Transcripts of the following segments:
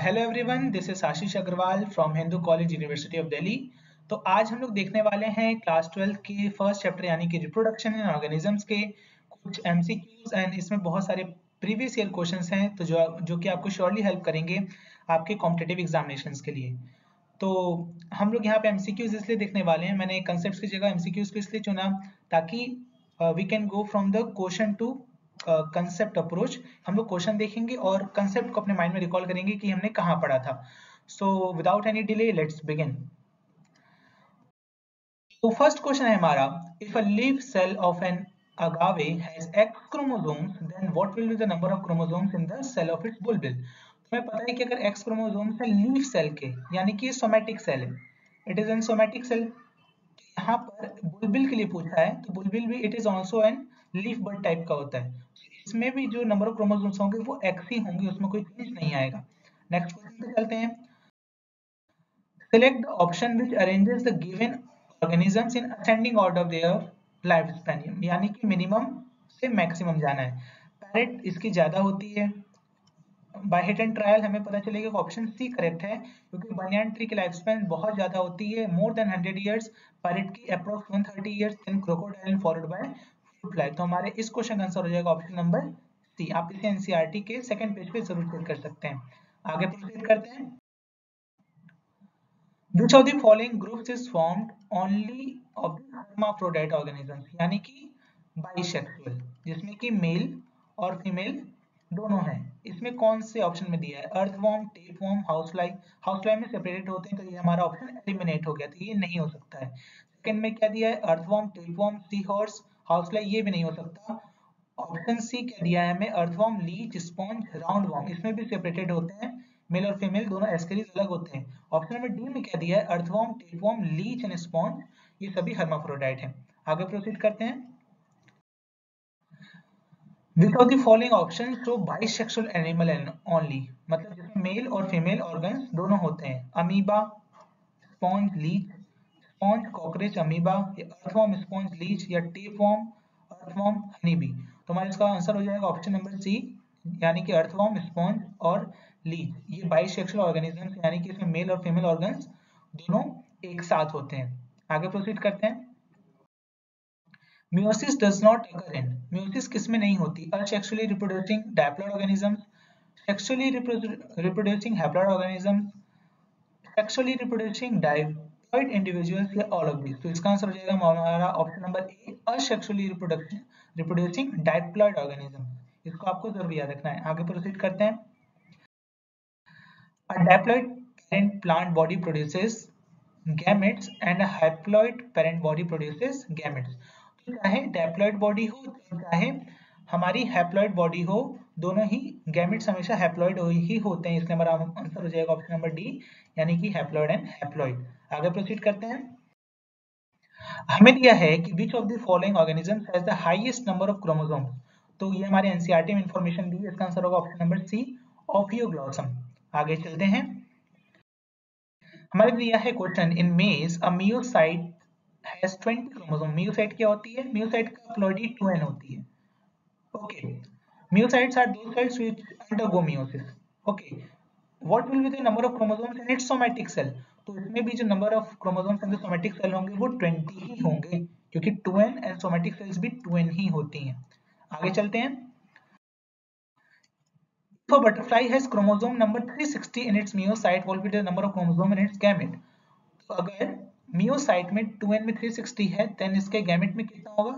Hello everyone, this is Ashish Agrawal from Hindu college university of Delhi. तो आज हम लोग देखने वाले हैं क्लास 12 के फर्स्ट चैप्टर यानी कि रिप्रोडक्शन इन ऑर्गेनिजम्स के कुछ एमसीक्यूज एंड इसमें बहुत सारे प्रीवियस ईयर क्वेश्चंस हैं तो जो कि आपको श्योरली हेल्प करेंगे आपके कॉम्पिटिटिव एग्जामिनेशंस के लिए। तो हम लोग यहाँ पे एमसीक्यूज इसलिए देखने वाले हैं, मैंने कंसेप्ट की जगह एमसीक्यूज को इसलिए चुना ताकि we can go from the question to concept approach. हम लोग क्वेश्चन देखेंगे और कंसेप्ट को अपने माइंड में रिकॉल करेंगे कि हमने कहाँ पढ़ा था। So without any delay let's begin. तो फर्स्ट क्वेश्चन है हमारा, if a leaf cell of an agave has X chromosomes, then what will be the number of chromosomes in the cell of its bulbil? तुम्हें पता है कि अगर X chromosomes है leaf cell के, यानी कि सोमैटिक सेल है, it is an somatic cell. यहाँ पर बुलबिल के लिए पूछा है तो बुलबिल भी it is also an leaf bird type का होता है। इसमें भी जो नंबर ऑफ क्रोमोसोम्स होंगे वो एक्स ही होंगे, उसमें कोई चेंज नहीं आएगा। नेक्स्ट क्वेश्चन पे चलते हैं। Select the option which arranges the given organisms in ascending order of their life span, यानी कि मिनिमम से मैक्सिमम जाना है। पैरेट इसकी ज्यादा होती है। बाय हिट एंड ट्रायल हमें पता चलेगा कि ऑप्शन सी करेक्ट है, क्योंकि बनियान ट्री की लाइफ स्पैन बहुत ज्यादा होती है, मोर देन 100 इयर्स। पैरेट की approx 130 years, then crocodile followed by fruit fly. तो हमारे इस क्वेश्चन का आंसर हो जाएगा ऑप्शन नंबर सी। आप इसे एनसीईआरटी के सेकंड पेज पे जरूर चेक कर सकते हैं। आगे प्रोसीड करते हैं। Which of the following groups is formed only of the hermaphrodite organisms, यानी कि बाइसेक्सुअल, जिसमें कि मेल और फीमेल दोनों हैं। इसमें कौन से ऑप्शन में दिया है? Earthworm, tapeworm, housefly. हाउसफ्लाई में सेपरेटेड होते हैं तो ये हमारा ऑप्शन एलिमिनेट हो गया, तो ये नहीं हो सकता है। सेकंड में क्या दिया है? Earthworm, tapeworm, sea horse, housefly, ये भी नहीं हो सकता। ऑप्शन सी क्या दिया है हमें? Earthworm, leech, sponge, round worm, इसमें भी सेपरेटेड होते हैं, मेल और फीमेल दोनों एस्केरीज अलग होते हैं। ऑप्शन नंबर डी में क्या दिया है? Earthworm, tapeworm, leech and sponge, ये सभी हर्माफ्रोडाइट हैं। आगे प्रोसीड करते हैं। Which of the following option show bisexual animal only, मतलब जिसमें मेल और फीमेल ऑर्गन्स दोनों होते हैं। Amoeba, sponge, leech, sponge, cockroach, amoeba, या अर्थवॉर्म, स्पॉन्ज, लीच, या टेपवॉर्म, अर्थवॉर्म, हनीबी। तो हमारा इसका आंसर हो जाएगा ऑप्शन नंबर सी, यानी कि अर्थवॉर्म, स्पॉन्ज और लीच, ये बाइसेक्सुअल ऑर्गेनिजम्स, यानी कि इसमें मेल और फीमेल ऑर्गन्स दोनों एक साथ होते हैं। आगे प्रोसीड करते हैं। Meiosis does not occur in, meiosis किसमें नहीं होती? Asexually reproducing diploid organisms, sexually reproducing haploid organisms, sexually reproducing diploid individuals, या all of these। तो इसका आंसर हो जाएगा हमारा ऑप्शन नंबर ए, asexually reproducing diploid organism। इसको आपको जरूर याद रखना है। आगे प्रोसीड करते हैं। A diploid parent plant body produces gametes and a haploid parent body produces gametes। तो चाहे diploid body हो चाहे हमारी haploid body हो, दोनों ही gametes हमेशा haploid ही होते हैं, इसलिए हमारा आंसर हो जाएगा ऑप्शन नंबर डी, यानी कि haploid एंड haploid। आगे प्रोसीड करते हैं। हमें दिया है कि विच of the following organisms has the highest number of chromosomes, तो ये हमारे एनसीईआरटी में इंफॉर्मेशन दी है, इसका आंसर होगा ऑप्शन नंबर सी, ओफियोग्लॉसम। आगे चलते हैं। हमारे दिया है question, in maize a meiocyte has 20 chromosome. Meiocyte क्या होती है? मियोसाइट का प्लॉइडी 2n होती है। Okay, meiocytes are those cells which undergo meiosis. Okay, what will be the number of chromosomes in its somatic cell? तो इसमें भी जो number of chromosomes in the somatic cell होंगे वो 20 ही होंगे, क्योंकि 2n एंड सोमैटिक सेल्स भी 2n ही होती हैं। आगे चलते हैं। If a butterfly has chromosome number 360 in its myocyte, what will be the number of chromosome in its gamete? तो अगर मियोसाइट में 2n में 360 है, देन इसके गैमेट में कितना होगा?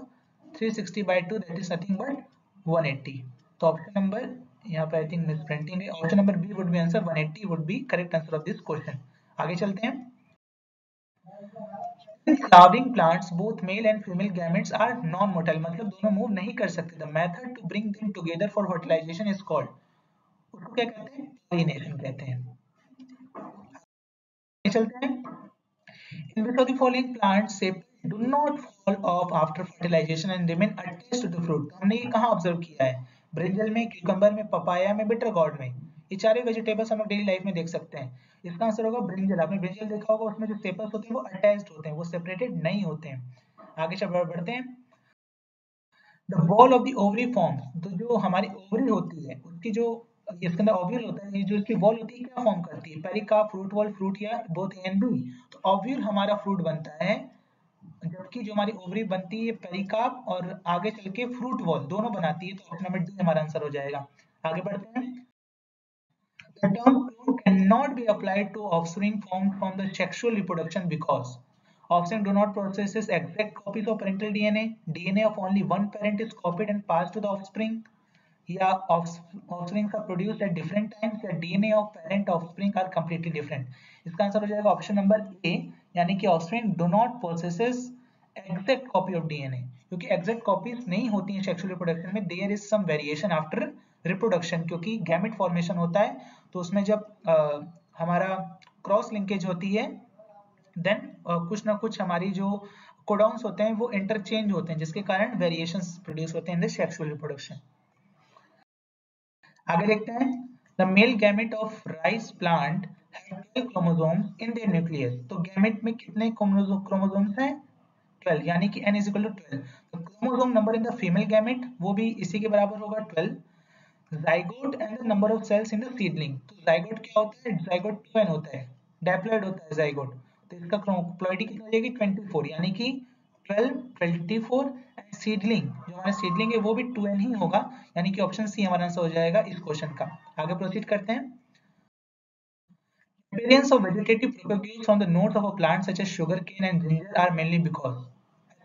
360 by 2, that is nothing but 180। तो ऑप्शन नंबर यहाँ पे आई थिंक मिस प्रिंटिंग है, option number B would be answer, 180 would be correct answer of this question. आगे चलते हैं। In flowering plants, both male and female gametes are non-motile, मतलब दोनों move नहीं कर सकते। The method to bring them together for fertilization is called, उसको क्या कहते हैं? पॉलिनेशन कहते हैं। आगे चलते हैं। In which of the following plants sepals do not fall off after fertilization and remain attached to the fruit? हमने ये कहाँ ऑब्जर्व किया है? ब्रिंजल में, क्यूकम्बर में, पपाया में, बिटर गॉर्ड में। ये चारों वेजिटेबल्स हम लोग डेली लाइफ में देख सकते हैं। इसका आंसर होगा ब्रिंजल। आपने ब्रिंजल देखा होगा, उसमें जो सेपल्स होते हैं वो अटैच्ड होते हैं, वो सेपरेटेड नहीं होते हैं। आगे चल बढ़ते हैं। The ball of the ovary forms, तो जो हमारी ओवरी होती है उसकी जो इसके अंदर ओव्यूल होता है, ये जो इसकी वॉल होती है क्या फॉर्म करती है, पेरिकार्प, फ्रूट वॉल, फ्रूट या बोथ ए एंड बी। तो ओव्यूल हमारा फ्रूट बनता है, जबकि जो हमारी ओवरी बनती है पेरिकार्प और आगे चल के फ्रूट वॉल दोनों बनाती है। तो ऑप्शन नंबर डी हमारा आंसर हो जाएगा। आगे बढ़ते हैं। The term clone cannot be applied to offspring formed from the sexual reproduction because offspring do not possess exact copies of parental DNA. DNA of only one parent is copied and passed to the offspring. या offspring are produced at different times या DNA of parent offspring are completely different। इसका answer हो जाएगा option number ए, यानी कि offspring do not possesses exact copy of DNA, क्योंकि exact copies नहीं होती हैं sexual reproduction में, there is some variation after reproduction, क्योंकि gamete formation होता है तो उसमें जब हमारा क्रॉस लिंकेज होती है देन कुछ ना कुछ हमारी जो कोडॉन्स होते हैं वो इंटरचेंज होते हैं, जिसके कारण वेरिएशंस प्रोड्यूस होते हैं इन द सेक्सुअल रिप्रोडक्शन। आगे देखते हैं। The male gamete of rice plant have 12 chromosomes in their nucleus. तो गैमेट में कितने क्रोमोसोम्स हैं? 12, यानी कि n is equal to 12। तो chromosome number in the female gamete वो भी इसी के बराबर होगा 12। Zygote and the number of cells in the seedling. तो जाइगोट क्या होता है? जाइगोट 2n होता है, डैप्लॉइड होता है जाइगोट। तो इसका प्लॉइडी कितनी हो जाएगी? 24, यानी कि 12, 24। एंड सीडलिंग, जो हमारा सीडलिंग है वो भी 2n ही होगा, यानी कि ऑप्शन सी हमारा आंसर हो जाएगा इस क्वेश्चन का। आगे प्रोसीड करते हैं। Appearance of vegetative propagules on the nodes of a plant such as sugar cane and ginger are mainly because,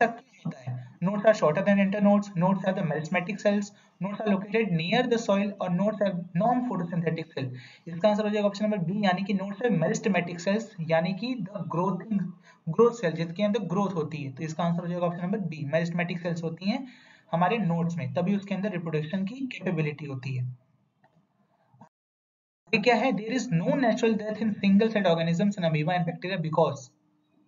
ऐसा क्यों होता है? Nodes are shorter than internodes, nodes have the meristematic cells, nodes are located near the soil और nodes have non-photosynthetic cell। इसका answer हो जाएगा option number B, यानी कि nodes have meristematic cells, यानी कि the growth cell जिसके अंदर ग्रोथ होती है। तो इसका आंसर हो जाएगा option number B, meristematic cells होती हैं हमारे नोड्स में, तभी उसके अंदर रिप्रोडक्शन की कैपेबिलिटी होती है। क्या है? There is no natural death in single cell organisms in amoeba and bacteria because,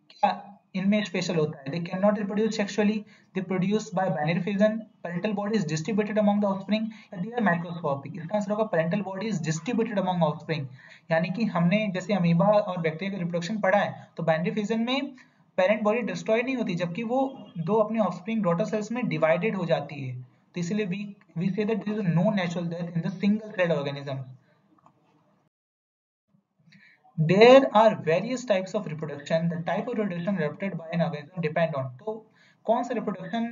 क्या इनमें स्पेशल होता है? They can not reproduce sexually, they produce by binary fission, parental body is distributed among the offspring, या they are microscopic. इसका answer होगा parental body is distributed among offspring, यानी कि हमने जैसे अमीबा और बैक्टीरिया का रिप्रोडक्शन पढ़ा है तो बाइनरी फिजन में पेरेंट बॉडी डिस्ट्रॉय नहीं होती, जबकि वो दो अपने ऑफस्प्रिंग डॉटर सेल्स में डिवाइडेड हो जाती है। तो इसलिए we say that there is no natural death in the single cell organism. There are various types of reproduction. The type of reproduction adopted by an organism depend on, तो कौन सा reproduction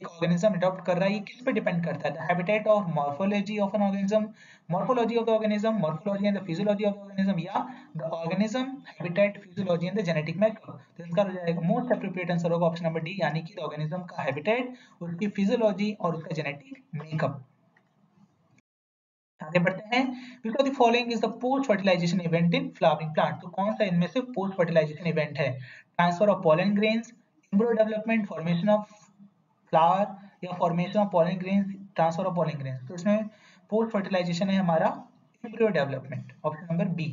एक organism adopt कर रहा है ये किस पे depend करता है? The habitat or morphology of an organism, morphology of the organism, morphology and the physiology of the organism, या the organism, habitat, physiology and the genetic makeup। तो इसका हो जाएगा most appropriate answer होगा ऑप्शन नंबर डी, यानी कि organism का habitat, उसकी physiology और उसका genetic makeup। आगे बढ़ते हैं। Which of the following is the post fertilization event in flowering plant? तो कौन सा इनमें से पोस्ट फर्टिलाइजेशन इवेंट है? Transfer of pollen grains, embryo development, formation of flower, या formation of pollen grains, transfer of pollen grains। तो इसमें post fertilisation है हमारा embryo development, option number B.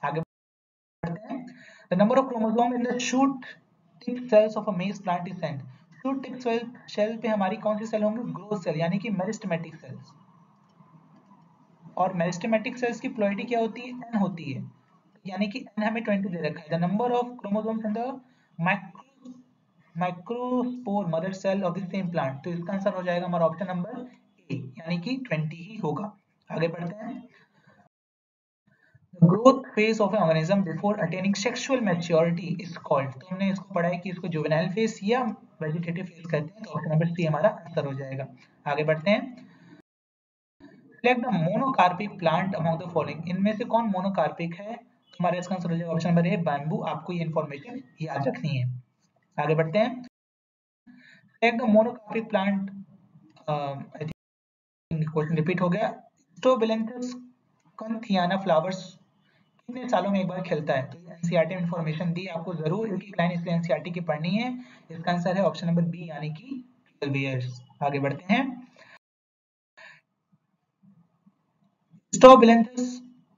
आगे बढ़ते हैं। The number of chromosome in the shoot tip cells of a maize plant is sent। shoot tip cell पे हमारी कौन सी सेल होंगी? ग्रोथ सेल, यानी कि मेरिस्टेमेटिक सेल्स। और मेरिस्टेमेटिक सेल्स की प्लॉइडी क्या होती है? n होती है, यानी कि n हमें 20 दे रखा है। The number of chromosomes in the microspore mother cell of the same plant. तो इसका आंसर हो जाएगा हमारा ऑप्शन नंबर ए, यानी कि 20 ही होगा। आगे बढ़ते हैं। The growth phase of an organism before attaining sexual maturity is called। तो हमने इसको पढ़ा है कि इसको जुवेनाइल फेज या वेजिटेटिव फेज कहते हैं। तो ऑप्शन नंबर सी हमारा आंसर हो जाएगा। आगे बढ़ते हैं। Select the monocarpic plant among the following। इनमें से कौन मोनोकार्पिक है? तुम्हारे इसका आंसर हो जाएगा ऑप्शन नंबर ए, बैम्बू। आपको ये इंफॉर्मेशन याद रखनी है। आगे बढ़ते हैं। Select the monocarpic plant, I think question repeat हो गया। स्ट्रोबिलेंथस कंथियाना फ्लावर्स कितने सालों में एक बार खिलता है? तो एनसीईआरटी में इंफॉर्मेशन दी आपको, जरूर एक एक लाइन इसलिए एनसीईआरटी की पढ़नी है। इसका आंसर है ऑप्शन नंबर बी, यानी कि 12 इयर्स। आगे बढ़ते हैं। Strobilanthes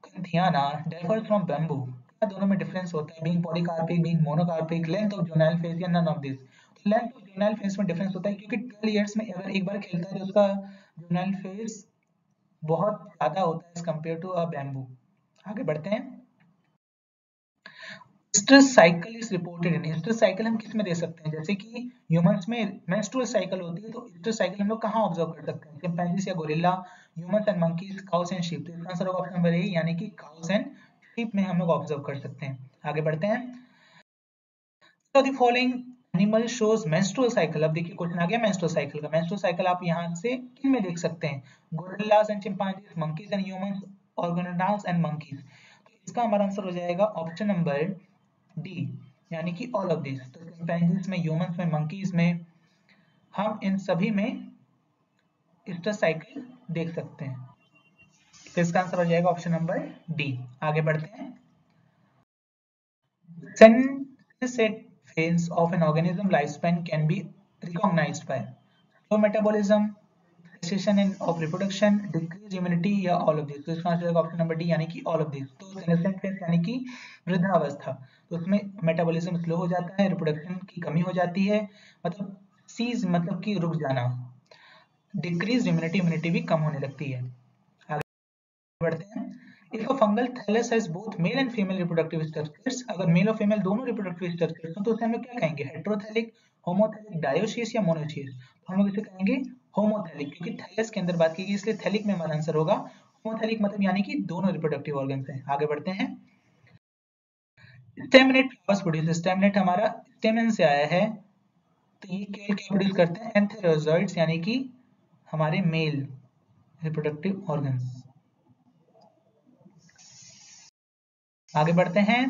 canthiana differs from bamboo। क्या दोनों में डिफरेंस होता है? Being polycarpic, being monocarpic, length of juvenile phase, या नन ऑफ दिस। तो लेंथ ऑफ जुवेनाइल फेज में डिफरेंस होता है, क्योंकि 12 इयर्स में अगर एक बार खिलता है तो उसका जुवेनाइल फेज बहुत ज्यादा होता है as compare to a bamboo. आगे बढ़ते हैं। Stress cycle is reported in. Stress cycle हम किस में दे सकते हैं? जैसे कि ह्यूमंस में मेंस्ट्रुअल साइकिल होती है, तो स्ट्रेस साइकिल हम लोग कहाँ ऑब्जर्व कर सकते हैं? चिंपैंजीज या gorilla, humans and monkeys, cows and sheep. तो इसका आंसर होगा ऑप्शन नंबर ए, यानी कि काउस एंड शीप में हम लोग ऑब्जर्व कर सकते हैं। आगे बढ़ते हैं। So the following animal shows menstrual cycle। अब देखिए क्वेश्चन आ गया menstrual cycle का। menstrual cycle आप यहाँ से किन में देख सकते हैं? Gorillas and chimpanzees, monkeys and humans, organoids and monkeys. तो इसका हमारा आंसर हो जाएगा ऑप्शन नंबर डी, यानी कि ऑल ऑफ दिस। तो चिंपांजीज में, ह्यूमंस में, मंकीज में, हम इन सभी में स्ट्रेस साइकिल देख सकते हैं। तो इसका आंसर हो जाएगा ऑप्शन नंबर डी। आगे बढ़ते हैं। Senescent phase of an organism lifespan can be recognized by slow metabolism, cessation of reproduction, decreased immunity या all of this। तो इसका आंसर ऑप्शन नंबर डी, यानी कि all of this। तो senescent phase यानी कि वृद्धावस्था, तो उसमें मेटाबॉलिज्म स्लो हो जाता है, रिप्रोडक्शन की कमी हो जाती है, मतलब सीज मतलब कि रुक जाना, डिक्रीज इम्यूनिटी भी कम होने लगती है। आगे बढ़ते हैं। If a fungal thallus has both male and female reproductive structures, अगर मेल और फीमेल दोनों रिप्रोडक्टिव स्ट्रक्चर्स हो तो उसे हम लोग क्या कहेंगे? हेट्रोथैलिक, होमोथैलिक, डायोसियस या मोनोसियस। तो हम लोग इसे कहेंगे होमोथैलिक, क्योंकि थैलस के अंदर बात की गई, इसलिए थैलिक में हमारा आंसर होगा होमोथैलिक, मतलब यानी कि दोनों रिप्रोडक्टिव ऑर्गन्स हैं। आगे बढ़ते हैं। स्टेमिनेट फ्लावर्स प्रोड्यूस, स्टेमिनेट हमारा स्टेमन से आया है, तो ये क्या प्रोड्यूस करते हैं? एंथेरोजोइड्स, यानी कि हमारे मेल रिप्रोडक्टिव ऑर्गन्स। आगे बढ़ते हैं।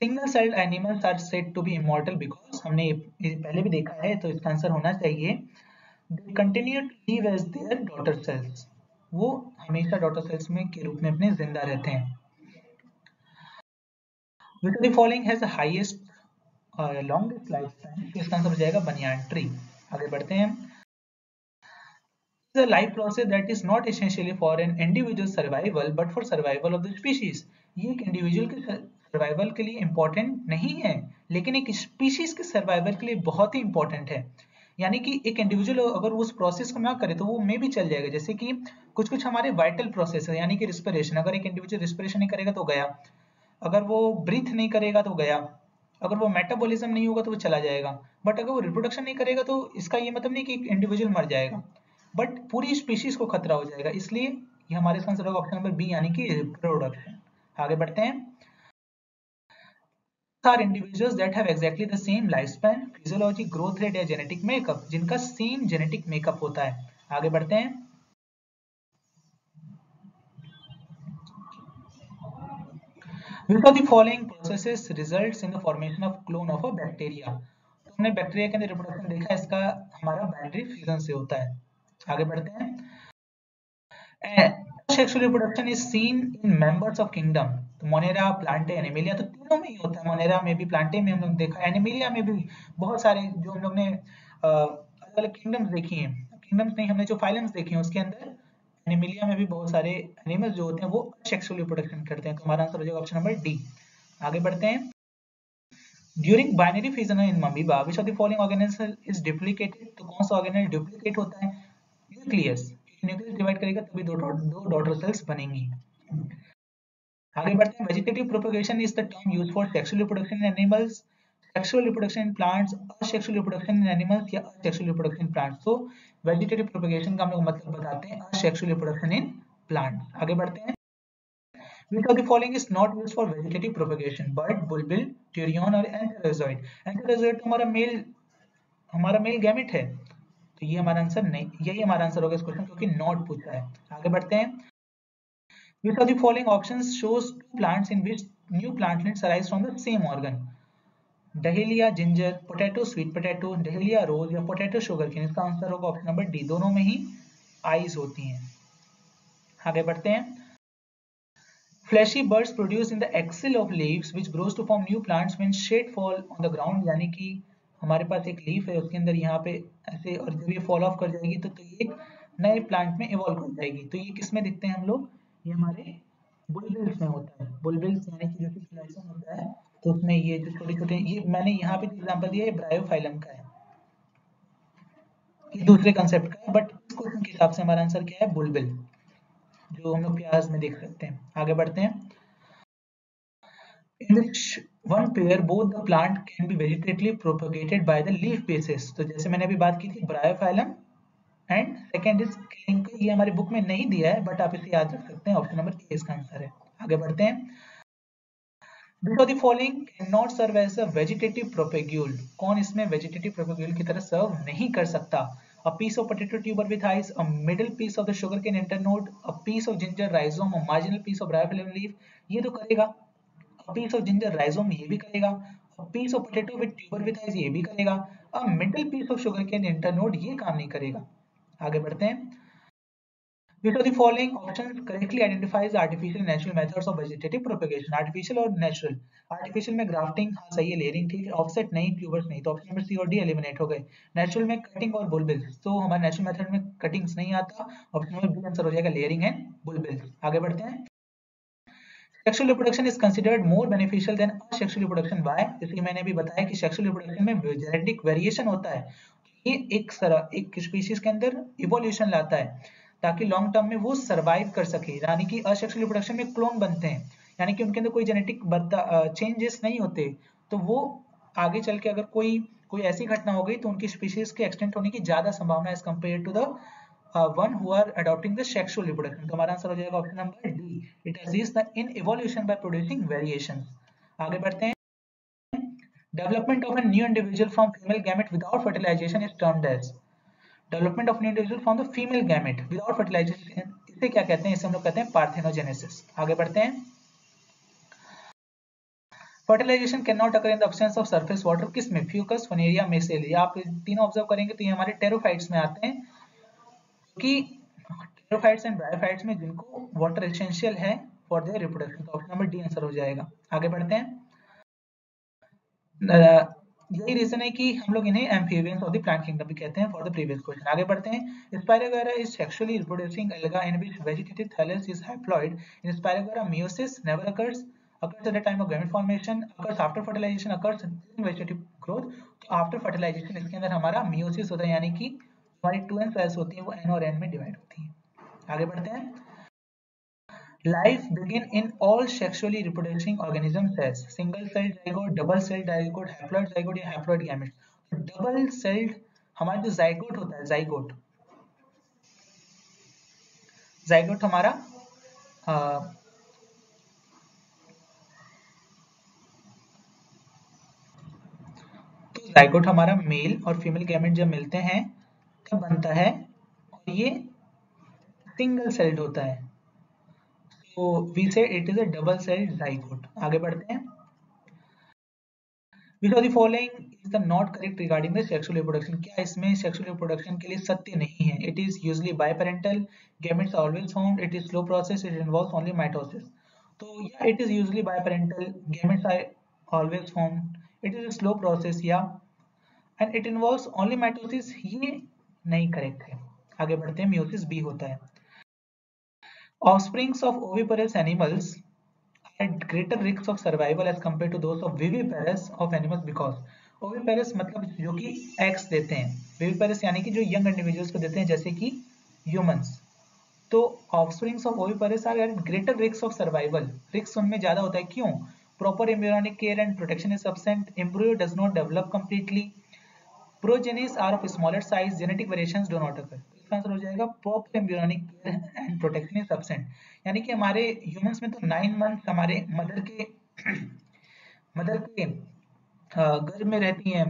Single celled animals are said to be immortal because, हमने ये पहले भी देखा है, तो इसका आंसर होना चाहिए they continue to live as their daughter cells, वो हमेशा डॉटर सेल्स में के रूप में अपने जिंदा रहते हैं। Which of the following has the highest longest life span? इसका आंसर हो जाएगा बनियान ट्री। आगे बढ़ते हैं। The life process that is not essentially for an individual survival but for survival of the species। ये एक इंडिविजुअल के survival के लिए इंपॉर्टेंट नहीं है, लेकिन एक स्पीशीज के सर्वाइवल के लिए बहुत ही इंपॉर्टेंट है। यानी कि एक इंडिविजुअल अगर उस प्रोसेस को ना करे तो वो मे भी चल जाएगा। जैसे कि कुछ कुछ हमारे वाइटल प्रोसेस है, यानी कि रिस्पिरेशन, अगर एक इंडिविजुअल रिस्पिरेशन नहीं करेगा तो गया, अगर वो ब्रीथ नहीं करेगा तो गया, अगर वो मेटाबॉलिज्म नहीं होगा तो वो चला जाएगा, बट अगर वो रिप्रोडक्शन नहीं करेगा तो इसका ये मतलब नहीं कि एक इंडिविजुअल मर जाएगा, बट पूरी स्पीशीज को खतरा हो जाएगा। इसलिए ये हमारे आंसर होगा ऑप्शन नंबर बी, यानी कि रिप्रोडक्शन। आगे बढ़ते हैं। Are individuals that have exactly the same life span, physiology, growth rate या जेनेटिक मेकअप, जिनका सेम जेनेटिक मेकअप होता है। आगे बढ़ते हैं। Which of the following processes results in the formation of clone of a bacteria? तो हमने bacteria के अंदर रिप्रोडक्शन देखा है, इसका हमारा बाइनरी फ्यूजन से होता है। आगे बढ़ते हैं। Sexual reproduction is seen in members of kingdom, तो मोनेरा, प्लांटे, एनिमिलिया, तो तीनों में ही होता है। मोनेरा में भी, प्लांटे में हम लोग देखा, एनिमिलिया में भी बहुत सारे जो हम लोग ने अलग अलग किंगडम्स देखी हैं, किंगडम्स नहीं, हमने जो फाइलम्स देखे हैं उसके अंदर एनिमिलिया में भी बहुत सारे एनिमल्स जो होते हैं वो सेक्सुअल रिप्रोडक्शन करते हैं। तो हमारा आंसर हो जाएगा ऑप्शन नंबर डी। आगे बढ़ते हैं। During binary fission in amoeba which of the following organelle is duplicated, तो कौन सा ऑर्गेनेल डुप्लीकेट होता है? न्यूक्लियस, न्यूक्लियस डिवाइड करेगा तभी दो डॉटर सेल्स बनेंगी। आगे बढ़ते हैं। Vegetative propagation is the term used for sexual reproduction in animals, sexual reproduction in plants, asexual reproduction in animals या असेक्सुअल रिप्रोडक्शन इन प्लांट्स। तो वेजिटेटिव प्रोपगेशन का हम लोग मतलब बताते हैं असेक्सुअल रिप्रोडक्शन इन प्लांट्स। आगे बढ़ते हैं। Which of the following is not used for vegetative propagation? Bud, bulbil, turion और एंथेरोजोइड। एंथेरोजोइड हमारा मेल गैमेट है, तो ये हमारा आंसर नहीं, यही हमारा आंसर होगा इस क्वेश्चन, क्योंकि नॉट पूछा है। आगे बढ़ते हैं। Which of the following options shows two plants in which new plantlets arise from the same organ? Dahlia ginger, potato sweet potato, dahlia rose या पोटैटो शुगर केन। इसका आंसर होगा ऑप्शन नंबर डी, दोनों में ही eyes होती हैं। आगे बढ़ते हैं। Fleshy buds produce in the axil of leaves which grows to form new plants when shade fall on the ground, यानी कि हमारे पास एक लीफ है, उसके अंदर यहाँ पे ऐसे, और जब ये फॉल ऑफ कर जाएगी तो ये एक नए प्लांट में इवॉल्व कर जाएगी। तो ये किस में दिखते हैं हम लोग? ये हमारे बुलबिल्स में होता है। बुलबिल्स यानी कि जो कि फ्लोएम होता है, तो उसमें ये जो छोटे छोटे, ये मैंने यहाँ पे जो एग्जांपल दिया है ब्रायोफाइलम का है, ये दूसरे कंसेप्ट का है, बट इस क्वेश्चन के हिसाब से हमारा आंसर क्या है? बुलबिल, जो हम लोग प्याज में देख सकते हैं। आगे बढ़ते हैं। In which one pair both the plant can be vegetatively propagated by the leaf basis, तो जैसे मैंने अभी बात की थी Bryophyllum and second is killing. ये हमारी बुक में नहीं दिया है बट आप इसे याद रख सकते हैं, ऑप्शन नंबर ए इसका आंसर है। आगे बढ़ते हैं। Which of the following cannot serve as a vegetative propagule? कौन इसमें वेजिटेटिव प्रोपेग्यूल की तरह सर्व नहीं कर सकता? A piece of potato tuber with eyes, a middle piece of the sugarcane internode, a piece of ginger rhizome, a marginal piece of riboflavin leaf, ये तो करेगा। A piece of ginger rhizome ये भी करेगा। A piece of potato with tuber with eyes ये भी करेगा। A middle piece of sugarcane internode ये काम नहीं करेगा। आगे बढ़ते हैं। Which of the following options correctly identifies artificial and natural methods of vegetative propagation? Artificial और natural? Artificial में grafting हाँ सही है, layering ठीक है, offset नहीं, tubers नहीं, तो ऑप्शन नंबर सी और डी एलिमिनेट हो गए। Natural में cutting और bulbils, तो हमारे natural method में cuttings नहीं आता, ऑप्शन नंबर बी आंसर हो जाएगा layering and bulbils। आगे बढ़ते हैं। Sexual reproduction is considered more beneficial than asexual reproduction. Why? जैसे मैंने अभी बताया कि sexual reproduction में genetic variation होता है, ये एक स्पीशीज के अंदर इवोल्यूशन लाता है ताकि लॉन्ग टर्म में वो सरवाइव कर सके, यानी कि असेक्सुअल रिप्रोडक्शन में क्लोन बनते हैं, यानी कि उनके अंदर कोई जेनेटिक चेंजेस नहीं होते, तो वो आगे चल के अगर कोई कोई ऐसी घटना हो गई तो उनकी स्पीशीज के एक्सटेंट होने की ज्यादा संभावना as compare to the one who are adopting the sexual reproduction। तो हमारा आंसर हो जाएगा option number D, it assist the in evolution by producing variations. आगे बढ़ते हैं। Development of a new individual from female gamete without fertilization is termed as development of new individual from the female gamete without fertilization, इसे क्या कहते हैं? इसे हम लोग कहते हैं पार्थेनोजेनेसिस। आगे बढ़ते हैं। Fertilization can not occur in the absence of surface water, किस में? फ्यूकस, फनेरिया, मिसेलिया। आप तीनों ऑब्जर्व करेंगे तो ये हमारे टेरोफाइट्स में आते हैं, कि टेरोफाइट्स एंड ब्रायोफाइट्स में जिनको वाटर एसेंशियल है फॉर देयर रिप्रोडक्शन, तो ऑप्शन नंबर डी आंसर हो जाएगा। आगे बढ़ते हैं। यही रीजन है कि हम लोग इन्हें amphibians of the plant kingdom भी कहते हैं फॉर द प्रीवियस क्वेश्चन। आगे बढ़ते हैं। Spirogyra is sexually reproducing alga in which vegetative thallus is haploid. In spirogyra meiosis never occurs at the time of gamete formation, occurs after fertilization, occurs during vegetative growth। तो after fertilisation इसके अंदर हमारा meiosis होता है, यानी कि हमारी 2n sales होती हैं वो n और n में डिवाइड होती हैं। आगे बढ़ते हैं। Life begin in all sexually reproducing organisms as single celled zygote, double celled zygote, haploid zygote या haploid gamete। तो डबल सेल्ड हमारा जो जाइगोट होता है, जाइगोट जाइगोट हमारा तो जाइगोट हमारा मेल और फीमेल गैमेट जब मिलते हैं तब बनता है, और ये सिंगल सेल्ड होता है, तो वी से it is a double sailed zygote. आगे बढ़ते हैं। Which of the following is the not correct regarding the sexual reproduction? क्या इसमें sexual reproduction के लिए सत्य नहीं है? It is usually biparental, gametes are always formed, it is slow process, it involves only mitosis। तो yeah, it is usually biparental, gametes are always formed, it is a slow process या and it involves only mitosis, ये नहीं correct है। आगे बढ़ते हैं। meiosis B होता है। Offsprings of oviparous animals at greater risks of survival as compared to those of viviparous of animals because oviparous मतलब जो कि eggs देते हैं, viviparous यानी कि जो young individuals को देते हैं जैसे कि humans। तो offsprings of oviparous are at greater risks of survival, risks उनमें ज्यादा होता है, क्यों? Proper embryonic care and protection is absent, embryo does not develop completely, progenies are of smaller size, genetic variations do not occur. इसका answer हो जाएगा proper embryonic care and protection is absent. यानी कि हमारे ह्यूमंस में तो 9 month हमारे mother के गर्भ में रहती हैं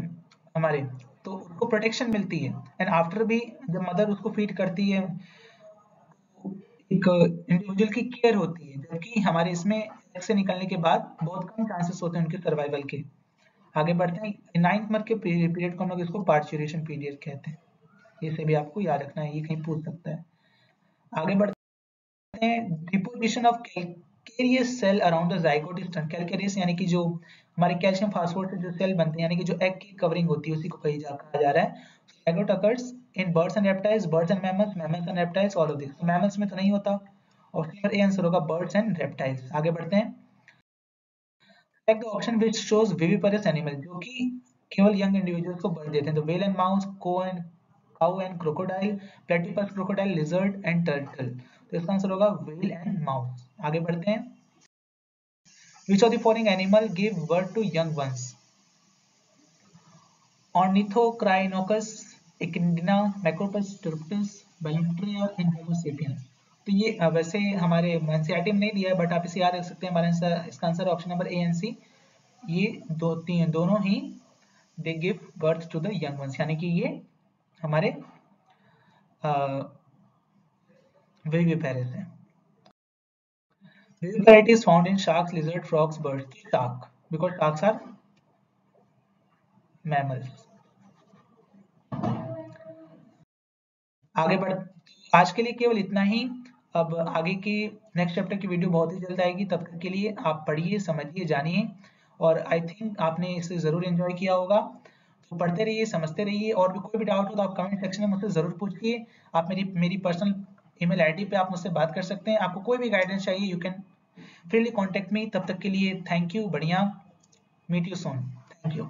हमारे, तो उसको प्रोटेक्शन मिलती है, एंड आफ्टर भी जब मदर उसको फीड करती है एक इंडिविजुअल की केयर होती है, जबकि हमारे इसमें एग से निकलने के बाद बहुत कम चांसेस होते हैं उनके सर्वाइवल के। आगे बढ़ते हैं। 9th मंथ के पीरियड को हम लोग इसको पार्चुरेशन पीरियड कहते हैं, इसे भी आपको याद रखना है, ये कहीं पूछ सकता है। आगे बढ़ते हैं। Deposition of calcareous shell around the zygote is termed, calcareous यानी कि जो हमारे कैल्शियम फास्फोरेट से जो सेल बनते हैं, यानी कि जो एग की कवरिंग होती है, उसी को कहा जा रहा है। Zygote occurs in birds and reptiles, birds and mammals, mammals and reptiles, all of this. Mammals में तो नहीं होता, ऑप्शन नंबर ए आंसर होगा बर्ड्स एंड रेप्टाइल्स। आगे बढ़ते हैं। Select the option which shows viviparous animal, जो कि केवल यंग इंडिविजुअल्स को बर्थ देते हैं, तो whale and mouse, cow and crocodile, platypus crocodile, lizard and turtle। तो इसका आंसर होगा whale and mouse। आगे बढ़ते हैं। Which of the following animal give birth to young ones? Ornithocrynocus, echidna, macropus, pteropus, balaenoptera and homo sapiens. तो ये वैसे हमारे एनसीईआरटी में नहीं दिया है, बट आप इसे याद रख सकते हैं। हमारा इसका answer option number A and C, ये दोनों ही they give birth to the young ones, यानी कि ये हमारे विविपेरस है। Viviparity is found in sharks, lizards, frogs, birds. Shark, because sharks are mammals. आगे बढ़, आज के लिए केवल इतना ही। अब आगे की नेक्स्ट चैप्टर की वीडियो बहुत ही जल्द आएगी, तब तक के लिए आप पढ़िए, समझिए, जानिए, और आई थिंक आपने इसे जरूर एंजॉय किया होगा। तो पढ़ते रहिए, समझते रहिए, और भी कोई भी डाउट हो तो आप कमेंट सेक्शन में मुझसे जरूर पूछिए। आप मेरी पर्सनल ईमेल आईडी पे आप मुझसे बात कर सकते हैं। आपको कोई भी गाइडेंस चाहिए, you can freely contact me. तब तक के लिए थैंक यू, बढ़िया, meet you soon, thank you.